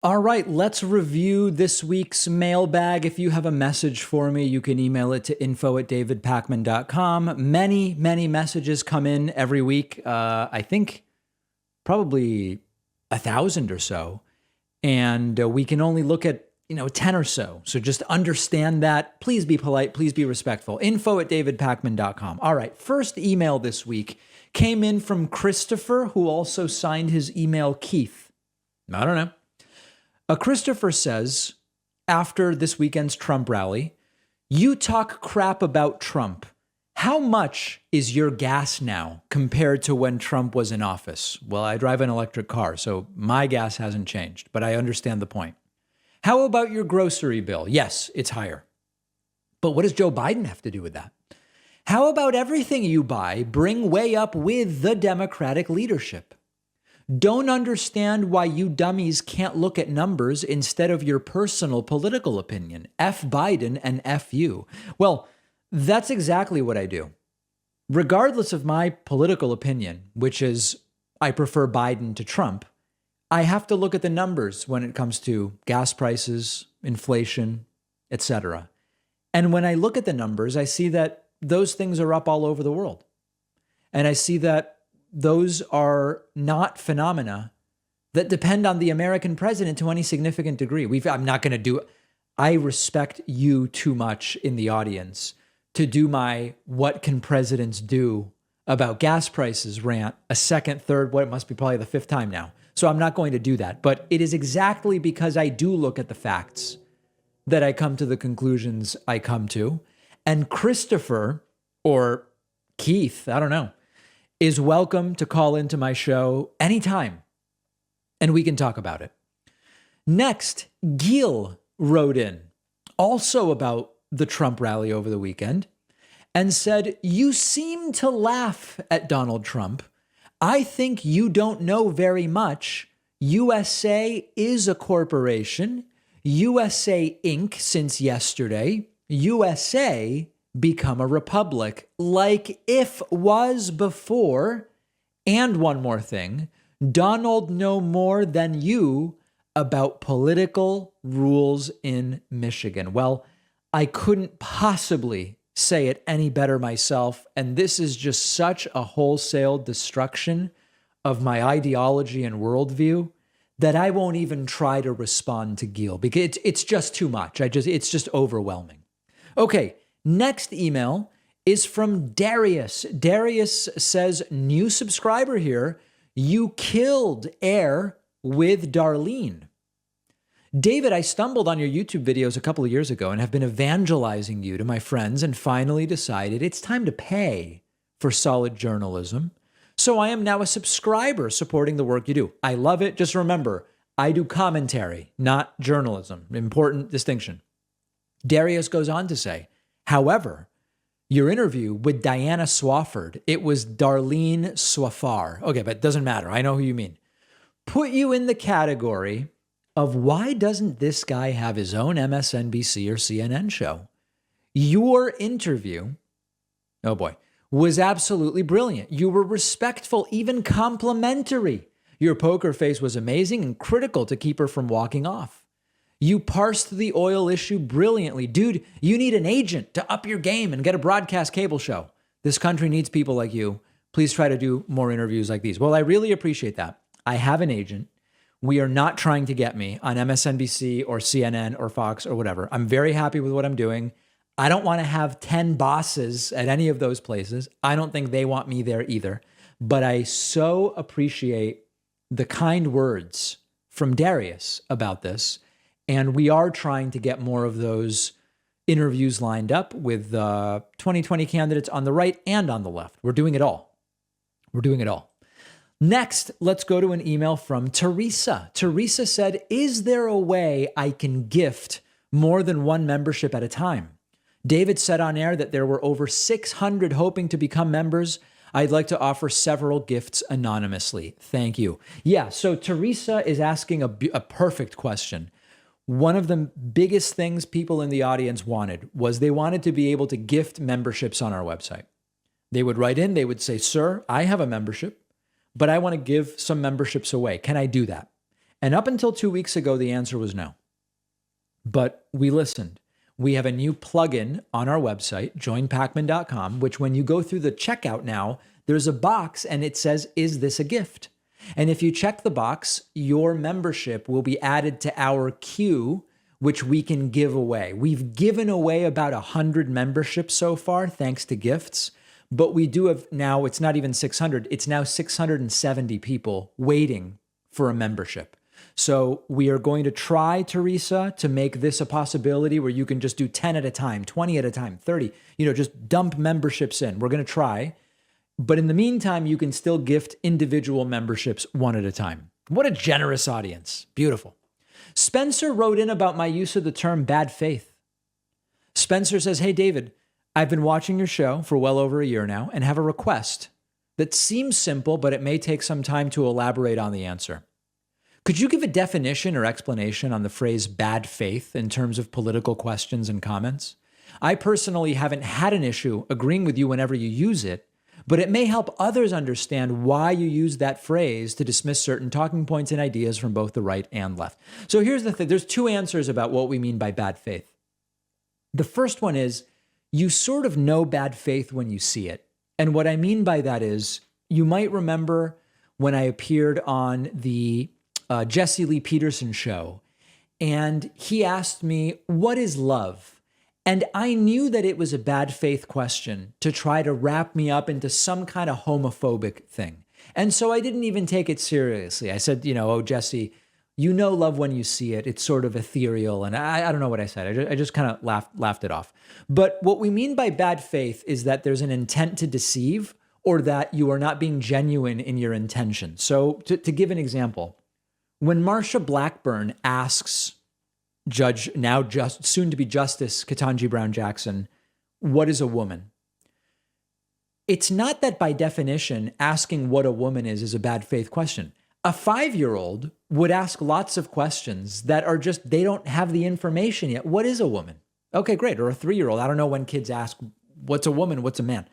All right, let's review this week's mailbag. If you have a message for me, you can email it to info@davidpakman.com. Many messages come in every week. I think probably 1,000 or so. And we can only look at 10 or so. So just understand that. Please be polite. Please be respectful. info@davidpakman.com. All right. First email this week came in from Christopher, who also signed his email Keith. I don't know. Christopher says, after this weekend's Trump rally, you talk crap about Trump. How much is your gas now compared to when Trump was in office? Well, I drive an electric car, so my gas hasn't changed, but I understand the point. How about your grocery bill? Yes, it's higher. But what does Joe Biden have to do with that? How about everything you buy bring way up with the Democratic leadership? Don't understand why you dummies can't look at numbers instead of your personal political opinion. F Biden and F you. Well, that's exactly what I do. Regardless of my political opinion, which is I prefer Biden to Trump, I have to look at the numbers when it comes to gas prices, inflation, etc. And when I look at the numbers, I see that those things are up all over the world. And I see that those are not phenomena that depend on the American president to any significant degree. I'm not going to do it. I respect you too much in the audience to do my what can presidents do about gas prices rant a second, third, what it must be probably the fifth time now. So I'm not going to do that. But it is exactly because I do look at the facts that I come to the conclusions I come to. And Christopher, or Keith, I don't know, is welcome to call into my show anytime, and we can talk about it. Next, Gil wrote in, also about the Trump rally over the weekend, and said, you seem to laugh at Donald Trump. I think you don't know very much. USA is a corporation. USA Inc. since yesterday. USA become a republic, like if was before. And one more thing, Donald know more than you about political rules in Michigan. Well, I couldn't possibly say it any better myself. And this is just such a wholesale destruction of my ideology and worldview that I won't even try to respond to Gil because it's just too much. It's just overwhelming. Okay. Next email is from Darius. Darius says, new subscriber here. You killed Air with Darlene. David, I stumbled on your YouTube videos a couple of years ago and have been evangelizing you to my friends and finally decided it's time to pay for solid journalism. So I am now a subscriber supporting the work you do. I love it. Just remember, I do commentary, not journalism. Important distinction. Darius goes on to say, however, your interview with Diana Swafford, it was Darlene Swaffar. Okay, but it doesn't matter. I know who you mean. Put you in the category of why doesn't this guy have his own MSNBC or CNN show? Your interview, oh boy, was absolutely brilliant. You were respectful, even complimentary. Your poker face was amazing and critical to keep her from walking off. You parsed the oil issue brilliantly. Dude, you need an agent to up your game and get a broadcast cable show. This country needs people like you. Please try to do more interviews like these. Well, I really appreciate that. I have an agent. We are not trying to get me on MSNBC or CNN or Fox or whatever. I'm very happy with what I'm doing. I don't want to have 10 bosses at any of those places. I don't think they want me there either. But I so appreciate the kind words from Darius about this. And we are trying to get more of those interviews lined up with 2020 candidates on the right and on the left. We're doing it all. We're doing it all. Next, let's go to an email from Teresa. Teresa said, is there a way I can gift more than one membership at a time? David said on air that there were over 600 hoping to become members. I'd like to offer several gifts anonymously. Thank you. Yeah, so Teresa is asking a perfect question. One of the biggest things people in the audience wanted was they wanted to be able to gift memberships on our website. They would write in, they would say, sir, I have a membership, but I want to give some memberships away. Can I do that? And up until 2 weeks ago, the answer was no. But we listened. We have a new plugin on our website, joinpakman.com, which when you go through the checkout now, there's a box and it says, is this a gift? And if you check the box, your membership will be added to our queue, which we can give away. We've given away about 100 memberships so far, thanks to gifts. But we do have now, it's not even 600, it's now 670 people waiting for a membership. So we are going to try, Teresa, to make this a possibility where you can just do 10 at a time, 20 at a time, 30, just dump memberships in. We're going to try. But in the meantime, you can still gift individual memberships one at a time. What a generous audience. Beautiful. Spencer wrote in about my use of the term bad faith. Spencer says, hey, David, I've been watching your show for well over a year now and have a request that seems simple, but it may take some time to elaborate on the answer. Could you give a definition or explanation on the phrase bad faith in terms of political questions and comments? I personally haven't had an issue agreeing with you whenever you use it, but it may help others understand why you use that phrase to dismiss certain talking points and ideas from both the right and left. So here's the thing. There's two answers about what we mean by bad faith. The first one is you sort of know bad faith when you see it. And what I mean by that is you might remember when I appeared on the Jesse Lee Peterson show, and he asked me, what is love? And I knew that it was a bad faith question to try to wrap me up into some kind of homophobic thing. And so I didn't even take it seriously. I said, oh, Jesse, love when you see it. It's sort of ethereal. And I don't know what I said. I just kind of laughed it off. But what we mean by bad faith is that there's an intent to deceive or that you are not being genuine in your intention. So to give an example, when Marsha Blackburn asks Judge, now just soon to be Justice Ketanji Brown Jackson, what is a woman? It's not that by definition, asking what a woman is a bad faith question. A 5-year-old would ask lots of questions that are just, they don't have the information yet. What is a woman? Okay, great. Or a 3-year-old. I don't know when kids ask, what's a woman? What's a man?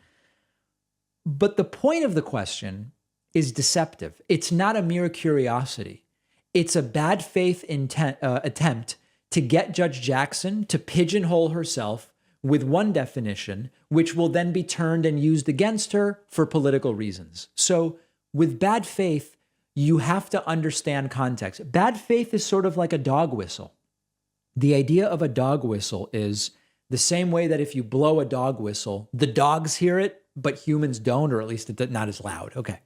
But the point of the question is deceptive. It's not a mere curiosity. It's a bad faith attempt to get Judge Jackson to pigeonhole herself with one definition, which will then be turned and used against her for political reasons. So with bad faith, you have to understand context. Bad faith is sort of like a dog whistle. The idea of a dog whistle is the same way that if you blow a dog whistle, the dogs hear it, but humans don't, or at least it's not as loud. Okay.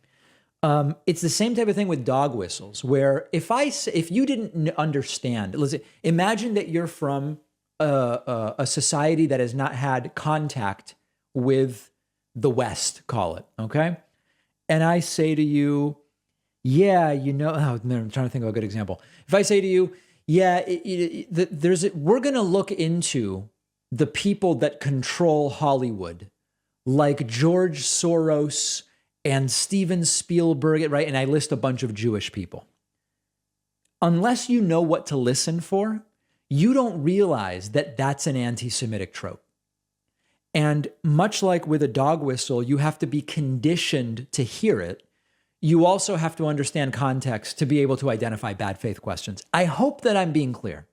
It's the same type of thing with dog whistles, where if you didn't understand, listen, imagine that you're from a society that has not had contact with the West, call it, okay? And I say to you, yeah, I'm trying to think of a good example. If I say to you, yeah, we're going to look into the people that control Hollywood, like George Soros and Steven Spielberg, right? And I list a bunch of Jewish people. Unless you know what to listen for, you don't realize that that's an anti-Semitic trope. And much like with a dog whistle, you have to be conditioned to hear it. You also have to understand context to be able to identify bad faith questions. I hope that I'm being clear.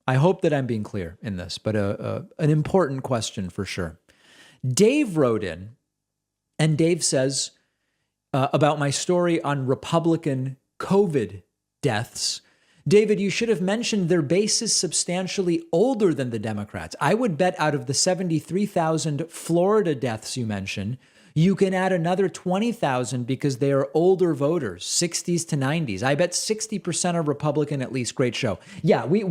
I hope that I'm being clear in this, but an important question for sure. Dave wrote in, and Dave says, about my story on Republican COVID deaths. David, you should have mentioned their base is substantially older than the Democrats. I would bet out of the 73,000 Florida deaths you mentioned, you can add another 20,000 because they are older voters, 60s to 90s. I bet 60% are Republican at least. Great show. Yeah, we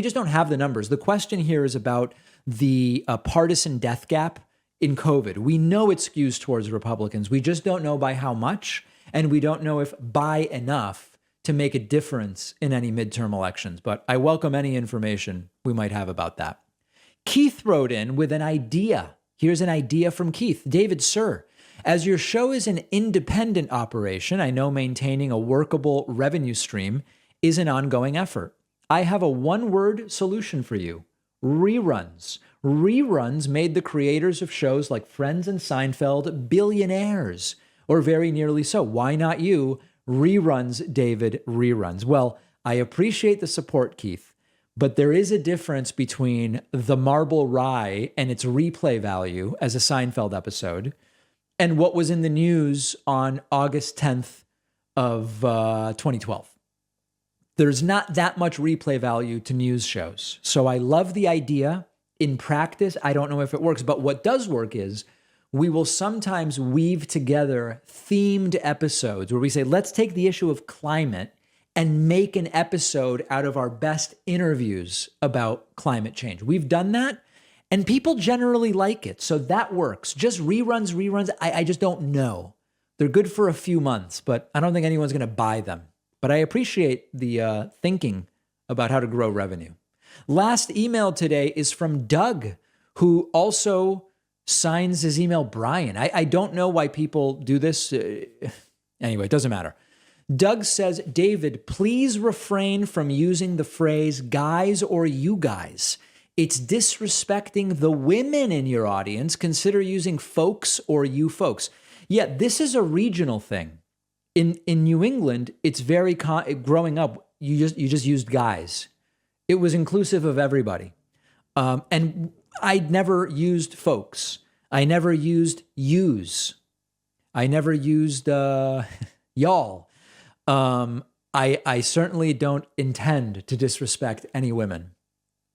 just don't have the numbers. The question here is about the partisan death gap in COVID. We know it skews towards Republicans. We just don't know by how much, and we don't know if by enough to make a difference in any midterm elections. But I welcome any information we might have about that. Keith wrote in with an idea. Here's an idea from Keith. David, sir, as your show is an independent operation, I know maintaining a workable revenue stream is an ongoing effort. I have a one-word solution for you. Reruns. Reruns made the creators of shows like Friends and Seinfeld billionaires, or very nearly so. Why not you? Reruns, David, reruns. Well, I appreciate the support, Keith, but there is a difference between The Marble Rye and its replay value as a Seinfeld episode and what was in the news on August 10th of 2012. There's not that much replay value to news shows. So I love the idea. In practice, I don't know if it works, but what does work is we will sometimes weave together themed episodes where we say, let's take the issue of climate and make an episode out of our best interviews about climate change. We've done that, and people generally like it. So that works. Just reruns, I just don't know. They're good for a few months, but I don't think anyone's going to buy them. But I appreciate the thinking about how to grow revenue. Last email today is from Doug, who also signs his email Brian. I don't know why people do this. Anyway, it doesn't matter. Doug says, David, please refrain from using the phrase guys or you guys. It's disrespecting the women in your audience. Consider using folks or you folks. Yeah, this is a regional thing. In New England, it's very growing up. You just used guys. It was inclusive of everybody. And I never used folks. I never used yous. I never used y'all. I certainly don't intend to disrespect any women.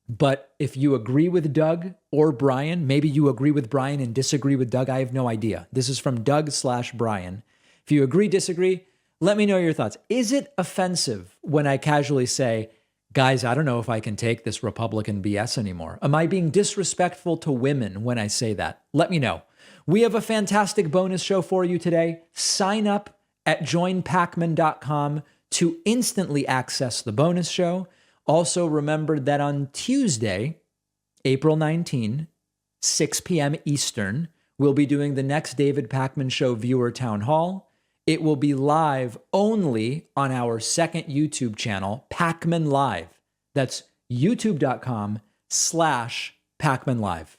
But if you agree with Doug or Brian, maybe you agree with Brian and disagree with Doug. I have no idea. This is from Doug/Brian. If you agree, disagree, let me know your thoughts. Is it offensive when I casually say, guys, I don't know if I can take this Republican BS anymore? Am I being disrespectful to women when I say that? Let me know. We have a fantastic bonus show for you today. Sign up at joinpakman.com to instantly access the bonus show. Also, remember that on Tuesday, April 19, 6 p.m. Eastern, we'll be doing the next David Pakman Show viewer town hall. It will be live only on our second YouTube channel, Pakman Live. That's youtube.com/PakmanLive.